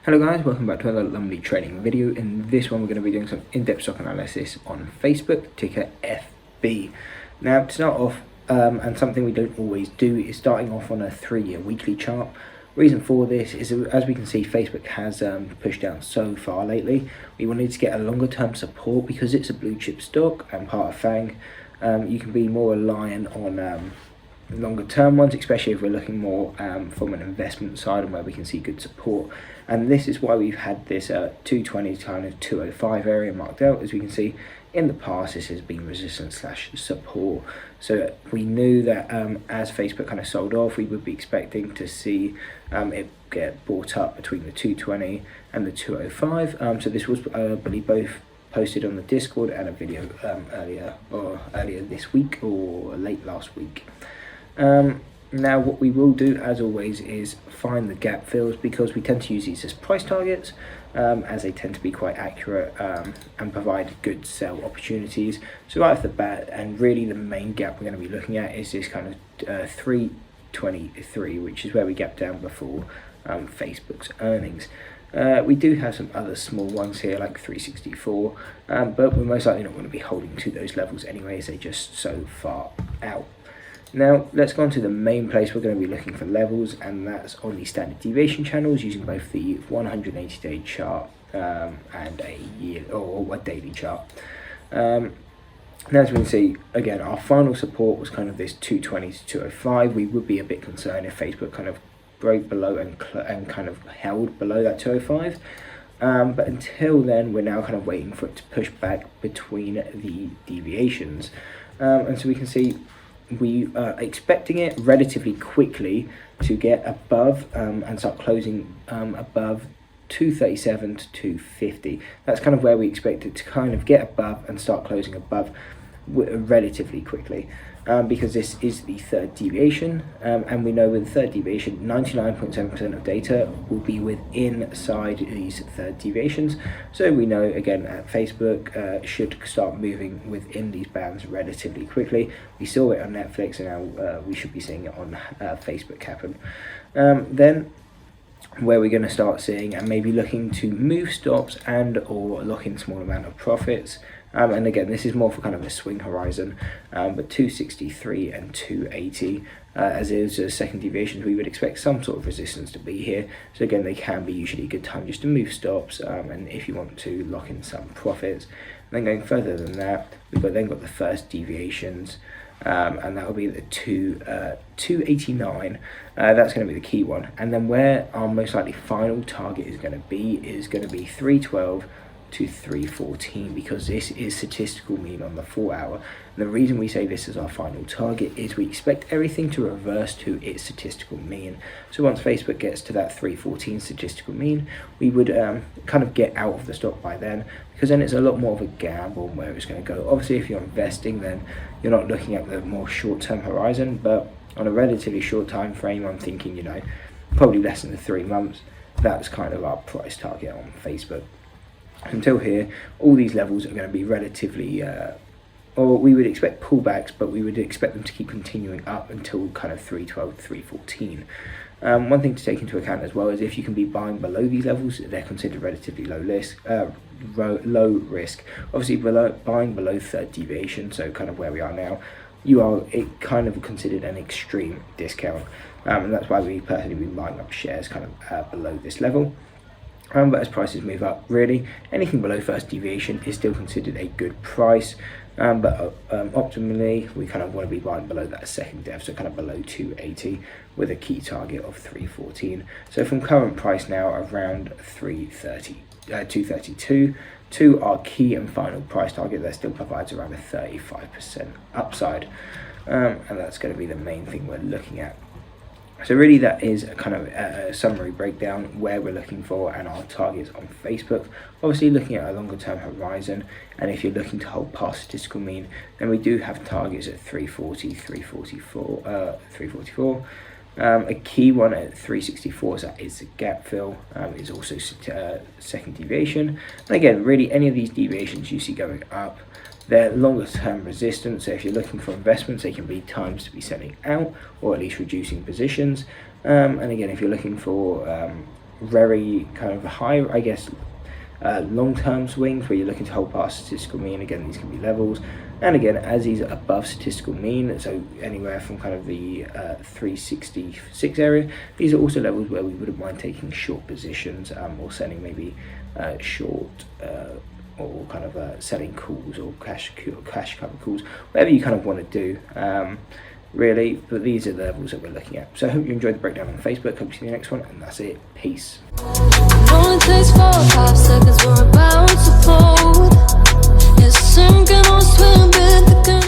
Hello guys, welcome back to another lovely trading video. In this one we're going to be doing some in-depth stock analysis on Facebook, ticker FB. Now to start off, and something we don't always do, is starting off on a 3-year weekly chart. Reason for this is, as we can see, Facebook has pushed down so far lately. We wanted to get a longer term support because it's a blue chip stock and part of FANG. You can be more reliant on longer term ones, especially if we're looking more from an investment side and where we can see good support. And this is why we've had this 220 to kind of 205 area marked out. As we can see in the past, this has been resistance / support. So we knew that as Facebook kind of sold off, we would be expecting to see it get bought up between the 220 and the 205. So this was I believe both posted on the Discord and a video earlier this week or late last week. Now what we will do, as always, is find the gap fills, because we tend to use these as price targets, as they tend to be quite accurate and provide good sell opportunities. So right off the bat, and really the main gap we're going to be looking at is this kind of 323, which is where we gapped down before Facebook's earnings. We do have some other small ones here like 364, but we're most likely not going to be holding to those levels anyways. They're just so far out. Now let's go on to the main place we're going to be looking for levels, and that's on the standard deviation channels using both the 180-day chart and a year or a daily chart. Now as we can see, again, our final support was kind of this 220 to 205. We would be a bit concerned if Facebook kind of broke below and kind of held below that 205. But until then, we're now kind of waiting for it to push back between the deviations. And so we can see we are expecting it relatively quickly to get above and start closing above 237 to 250. That's kind of where we expect it to kind of get above and start closing above relatively quickly, because this is the third deviation, and we know with the third deviation 99.7% of data will be within inside these third deviations. So we know again that Facebook should start moving within these bands relatively quickly. We saw it on Netflix, and now we should be seeing it on Facebook happen. Then where we're going to start seeing and maybe looking to move stops and or lock in small amount of profits. And again, this is more for kind of a swing horizon, but 263 and 280, as it is a second deviation, we would expect some sort of resistance to be here. So again, they can be usually a good time just to move stops, and if you want to lock in some profits. And then going further than that, we've then got the first deviations, and that will be the 289. That's going to be the key one. And then where our most likely final target is going to be 312 to 314, because this is statistical mean on the 4 hour. And the reason we say this is our final target is we expect everything to reverse to its statistical mean. So once Facebook gets to that 314 statistical mean, we would kind of get out of the stock by then, because then it's a lot more of a gamble where it's going to go. Obviously if you're investing, then you're not looking at the more short-term horizon, but on a relatively short time frame, I'm thinking, you know, probably less than 3 months, that's kind of our price target on Facebook. Until here, all these levels are going to be relatively, or we would expect pullbacks, but we would expect them to keep continuing up until kind of 312 to 314. One thing to take into account as well is if you can be buying below these levels, they're considered relatively low risk. Obviously, buying below third deviation, so kind of where we are now, you are kind of considered an extreme discount, and that's why we personally been buying up shares kind of below this level. But as prices move up, really anything below first deviation is still considered a good price, but optimally we kind of want to be buying below that second dev, so kind of below 280 with a key target of 314. So from current price now around 232 to our key and final price target, that still provides around a 35% upside, and that's going to be the main thing we're looking at. So really that is a kind of a summary breakdown where we're looking for and our targets on Facebook. Obviously looking at a longer term horizon, and if you're looking to hold past statistical mean, then we do have targets at 340, 344. A key one at 364 is a gap fill, is also second deviation. And again, really any of these deviations you see going up, they're longer term resistance, so if you're looking for investments, they can be times to be selling out or at least reducing positions. And again, if you're looking for very kind of high, I guess, long-term swings where you're looking to hold past statistical mean. Again, these can be levels, and again, as these are above statistical mean, so anywhere from kind of the 366 area, these are also levels where we wouldn't mind taking short positions, or selling maybe short or kind of selling calls or cash cover calls, whatever you kind of want to do, really. But these are the levels that we're looking at. So I hope you enjoyed the breakdown on Facebook. Hope to see you in the next one, and that's it. Peace. It only takes 4 or 5 seconds, we're about to fold. Yes, sinking or swimming.